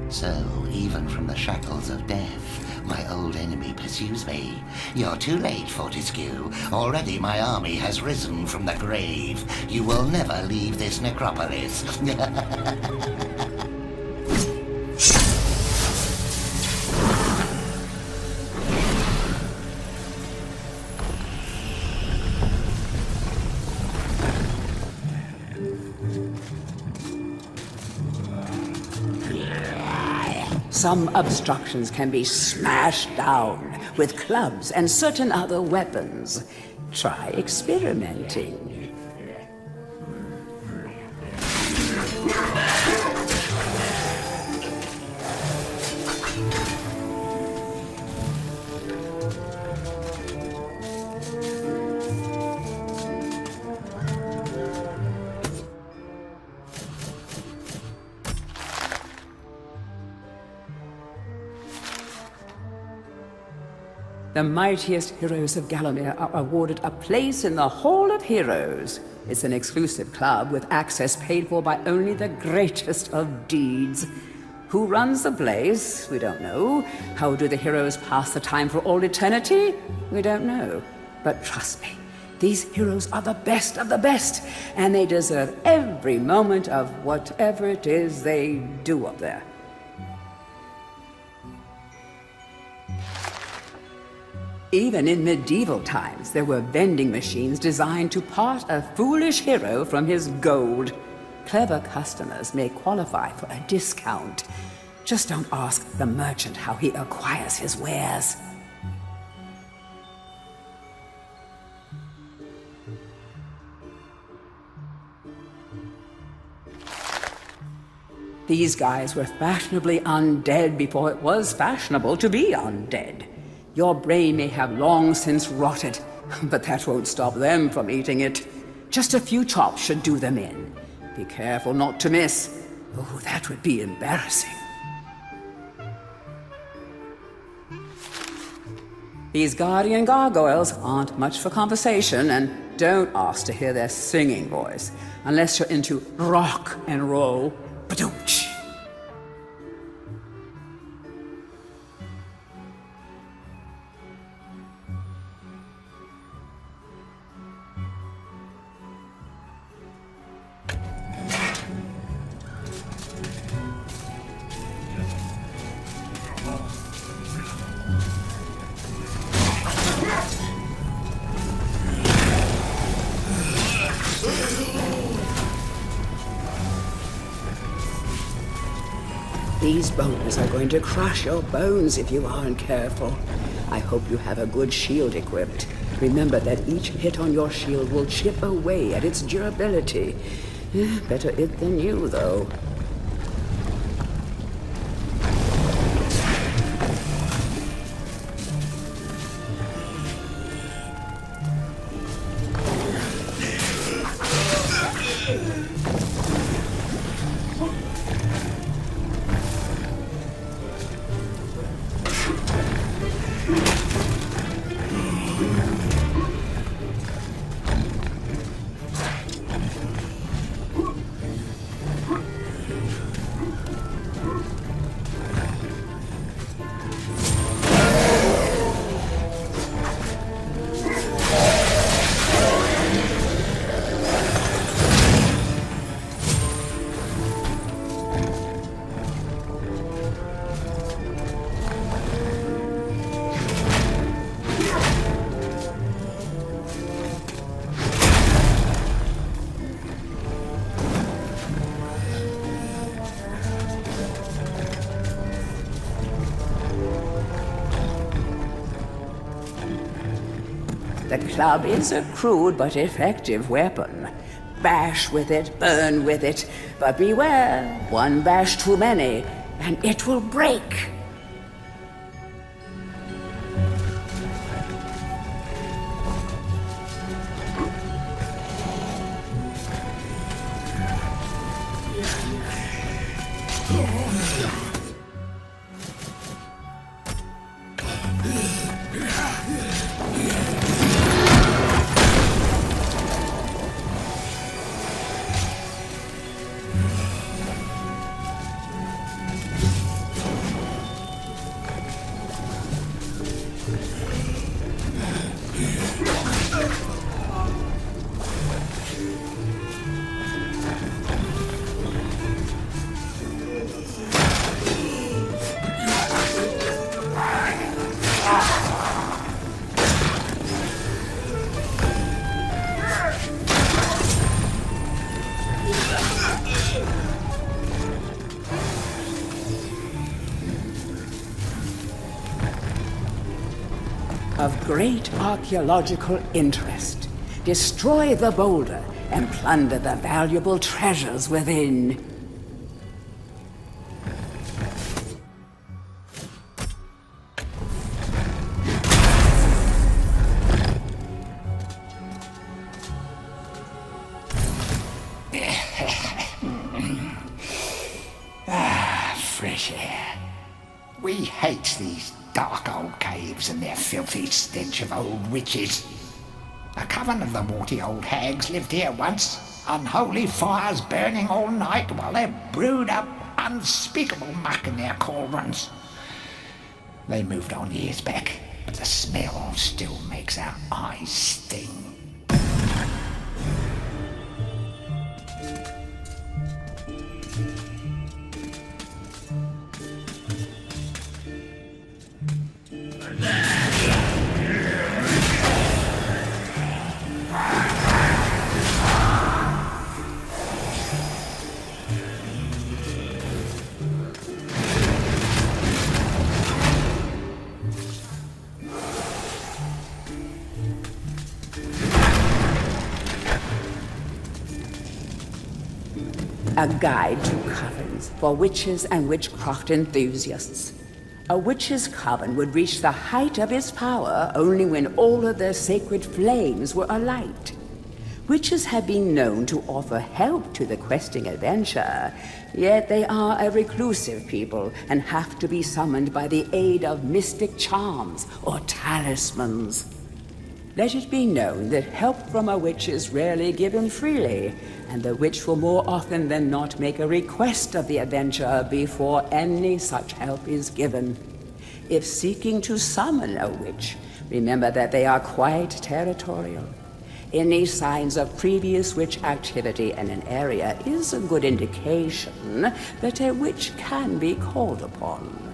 So, even from the shackles of death, my old enemy pursues me. You're too late, Fortescue. Already my army has risen from the grave. You will never leave this necropolis. Some obstructions can be smashed down with clubs and certain other weapons. Try experimenting. The mightiest heroes of Gallowmere are awarded a place in the Hall of Heroes. It's an exclusive club with access paid for by only the greatest of deeds. Who runs the place? We don't know. How do the heroes pass the time for all eternity? We don't know. But trust me, these heroes are the best of the best, and they deserve every moment of whatever it is they do up there. Even in medieval times, there were vending machines designed to part a foolish hero from his gold. Clever customers may qualify for a discount. Just don't ask the merchant how he acquires his wares. These guys were fashionably undead before it was fashionable to be undead. Your brain may have long since rotted, but that won't stop them from eating it. Just a few chops should do them in. Be careful not to miss. Oh, that would be embarrassing. These guardian gargoyles aren't much for conversation, and don't ask to hear their singing voice, unless you're into rock and roll. Ba-doom-tsh. These boulders are going to crush your bones if you aren't careful. I hope you have a good shield equipped. Remember that each hit on your shield will chip away at its durability. Better it than you, though. The club is a crude but effective weapon. Bash with it, burn with it, but beware, one bash too many, and it will break. of great archaeological interest. Destroy the boulder and plunder the valuable treasures within. Fresh air. We hate these dark old caves and their filthy stench of old witches. A coven of the warty old hags lived here once, unholy fires burning all night while they brewed up unspeakable muck in their cauldrons. They moved on years back, but the smell still makes our eyes sting. A guide to covens for witches and witchcraft enthusiasts. A witch's coven would reach the height of its power only when all of their sacred flames were alight. Witches have been known to offer help to the questing adventurer, yet they are a reclusive people and have to be summoned by the aid of mystic charms or talismans. Let it be known that help from a witch is rarely given freely, and the witch will more often than not make a request of the adventurer before any such help is given. If seeking to summon a witch, remember that they are quite territorial. Any signs of previous witch activity in an area is a good indication that a witch can be called upon.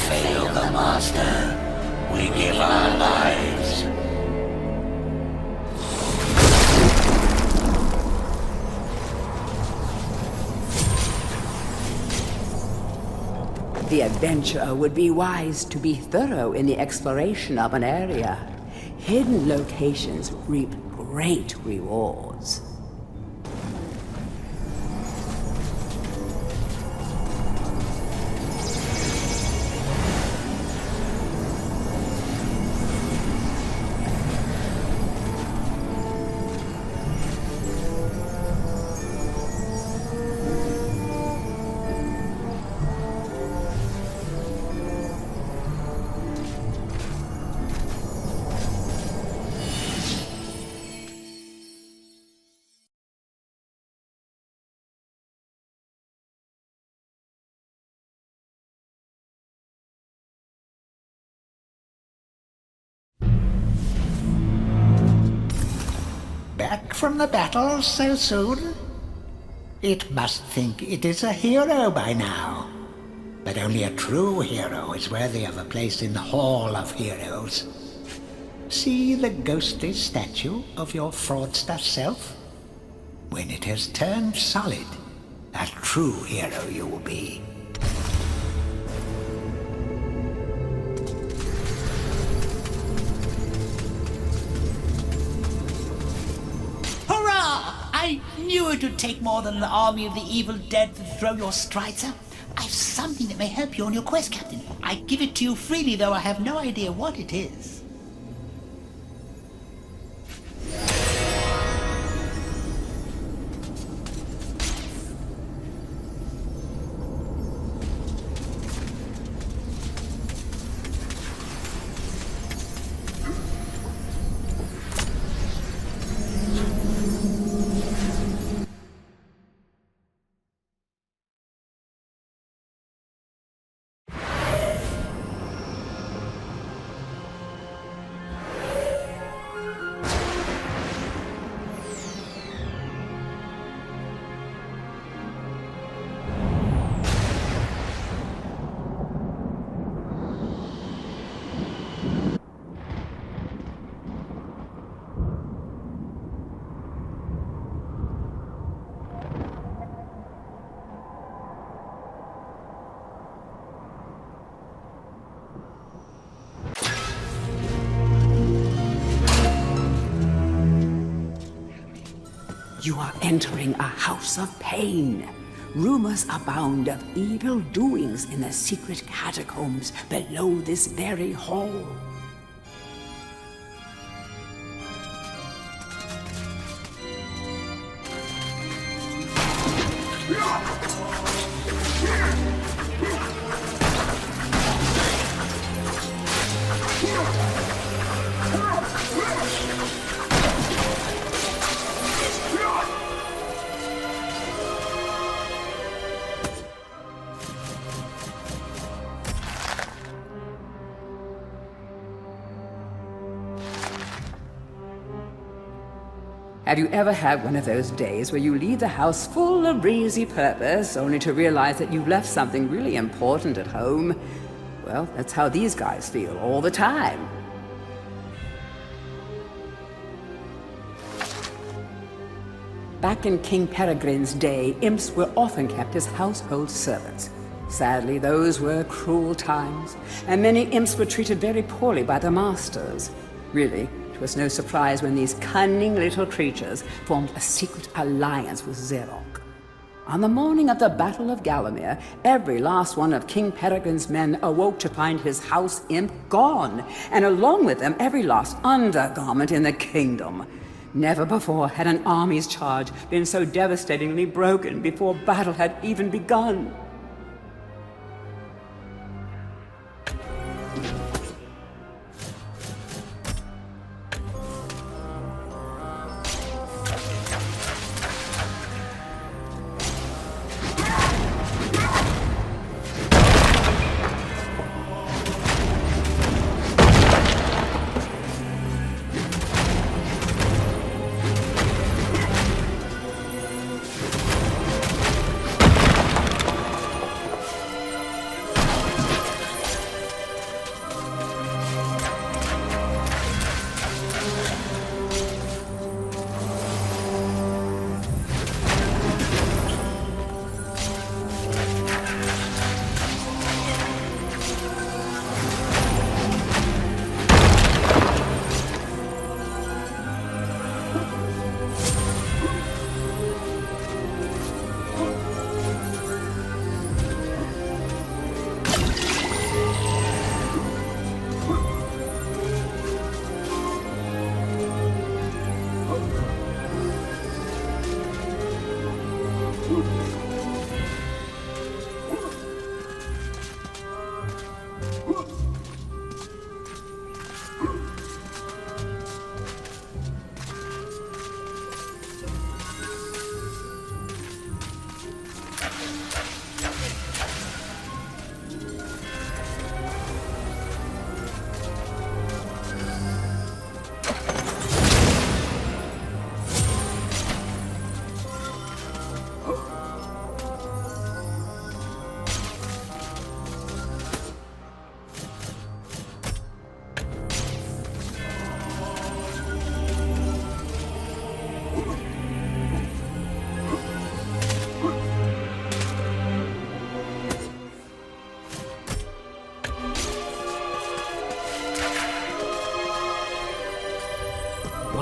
fail the Master, we give our lives. The adventurer would be wise to be thorough in the exploration of an area. Hidden locations reap great rewards. Back from the battle so soon? It must think it is a hero by now. But only a true hero is worthy of a place in the Hall of Heroes. See the ghostly statue of your fraudster self? When it has turned solid, a true hero you will be. I knew it would take more than an army of the evil dead to throw your strider. I've something that may help you on your quest, Captain. I give it to you freely, though I have no idea what it is. You are entering a house of pain. Rumors abound of evil doings in the secret catacombs below this very hall. Have you ever had one of those days where you leave the house full of breezy purpose, only to realize that you've left something really important at home? Well, that's how these guys feel all the time. Back in King Peregrine's day, imps were often kept as household servants. Sadly, those were cruel times, and many imps were treated very poorly by the masters. Really, it was no surprise when these cunning little creatures formed a secret alliance with Zarok. On the morning of the Battle of Gallowmere, every last one of King Peregrine's men awoke to find his house imp gone, and along with them every last undergarment in the kingdom. Never before had an army's charge been so devastatingly broken before battle had even begun.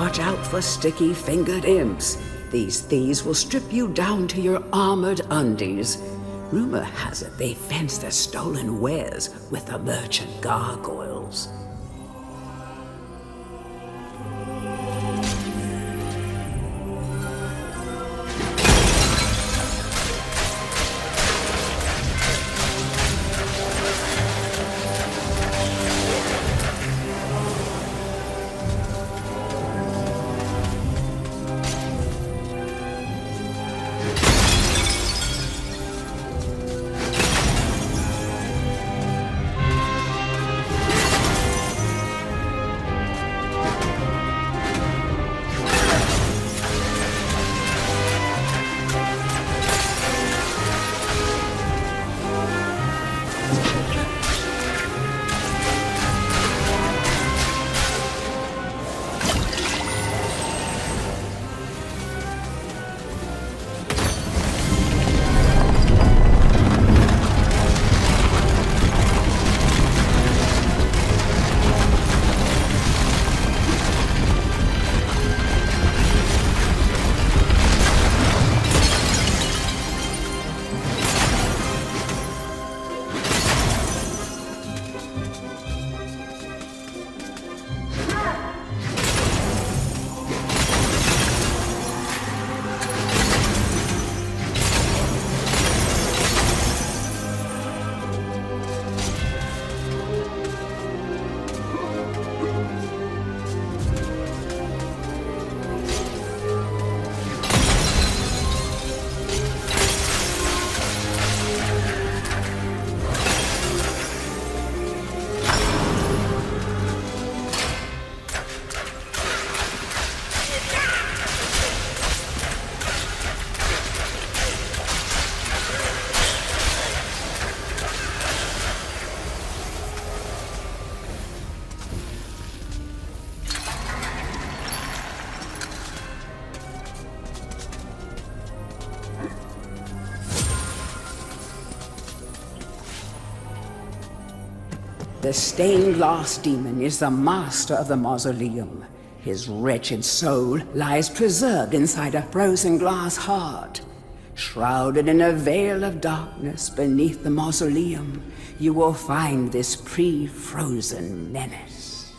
watch out for sticky-fingered imps. These thieves will strip you down to your armored undies. Rumor has it they fence their stolen wares with the merchant gargoyles. The stained glass demon is the master of the Mausoleum. His wretched soul lies preserved inside a frozen glass heart. Shrouded in a veil of darkness beneath the Mausoleum, you will find this pre-frozen menace.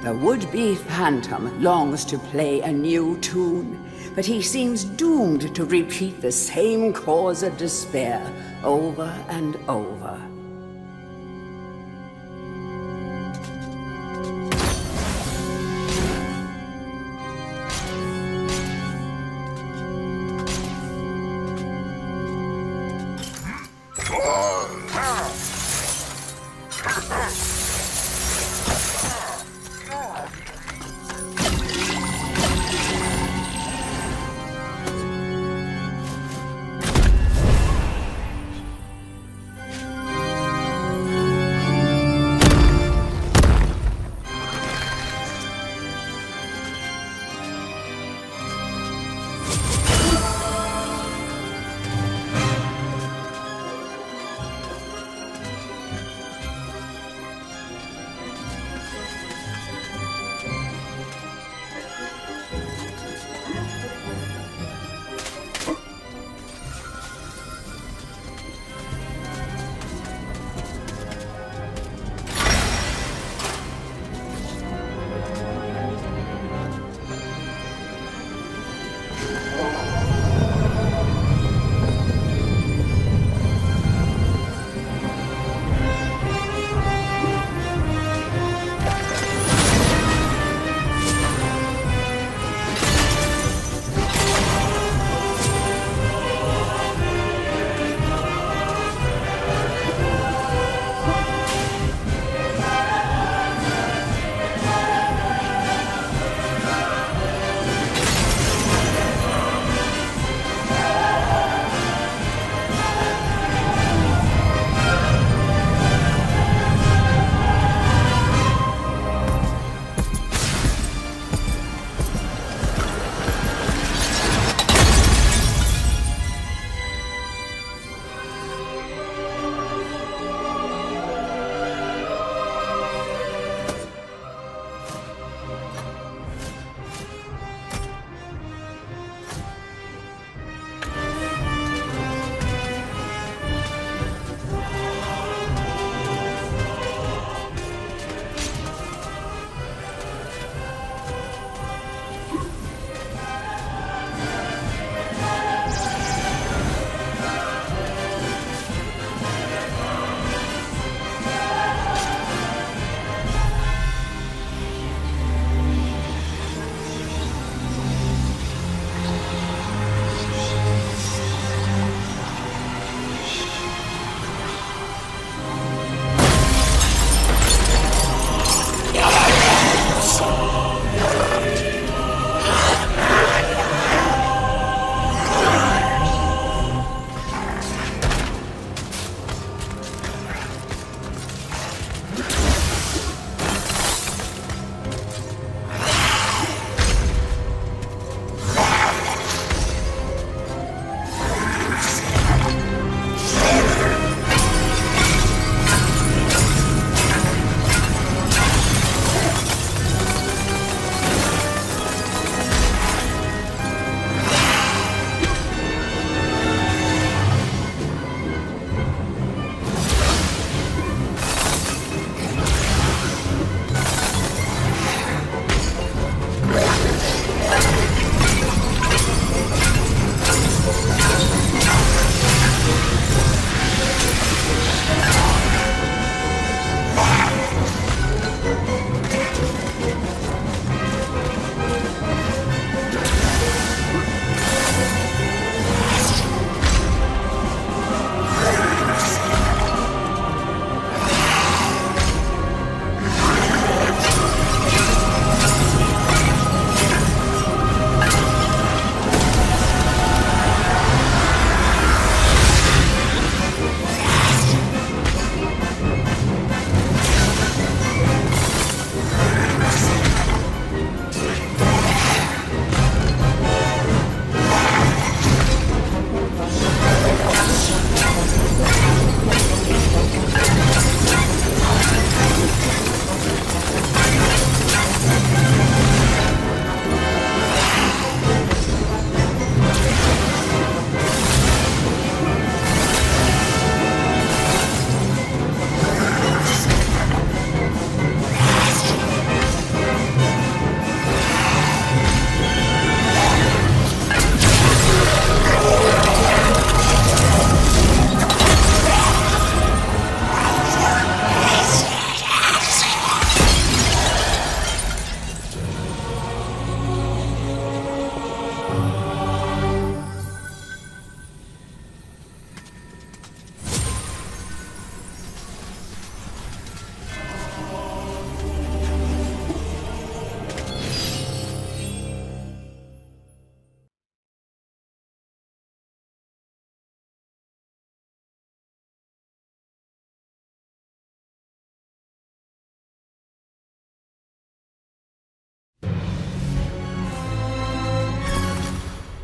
The would-be phantom longs to play a new tune, but he seems doomed to repeat the same cause of despair over and over.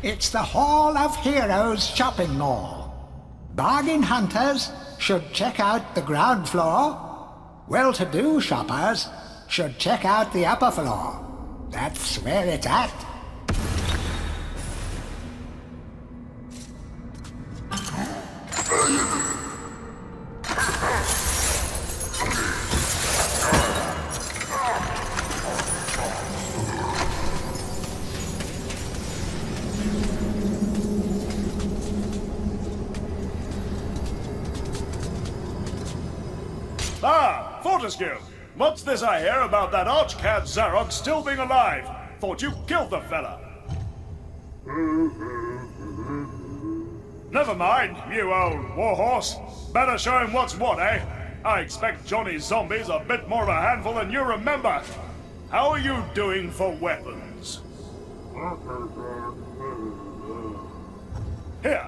It's the Hall of Heroes shopping mall. Bargain hunters should check out the ground floor. Well-to-do shoppers should check out the upper floor. That's where it's at. Ah, Fortescue! What's this I hear about that archcad Zarok still being alive? Thought you killed the fella. Never mind, you old warhorse. Better show him what's what, eh? I expect Johnny's zombies a bit more of a handful than you remember. How are you doing for weapons? Here,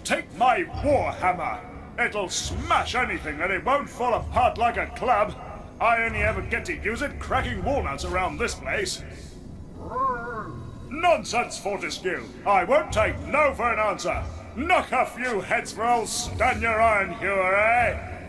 take my warhammer. It'll smash anything and it won't fall apart like a club. I only ever get to use it cracking walnuts around this place. Nonsense, Fortescue. I won't take no for an answer. Knock a few heads for old Stan your iron hewer, eh?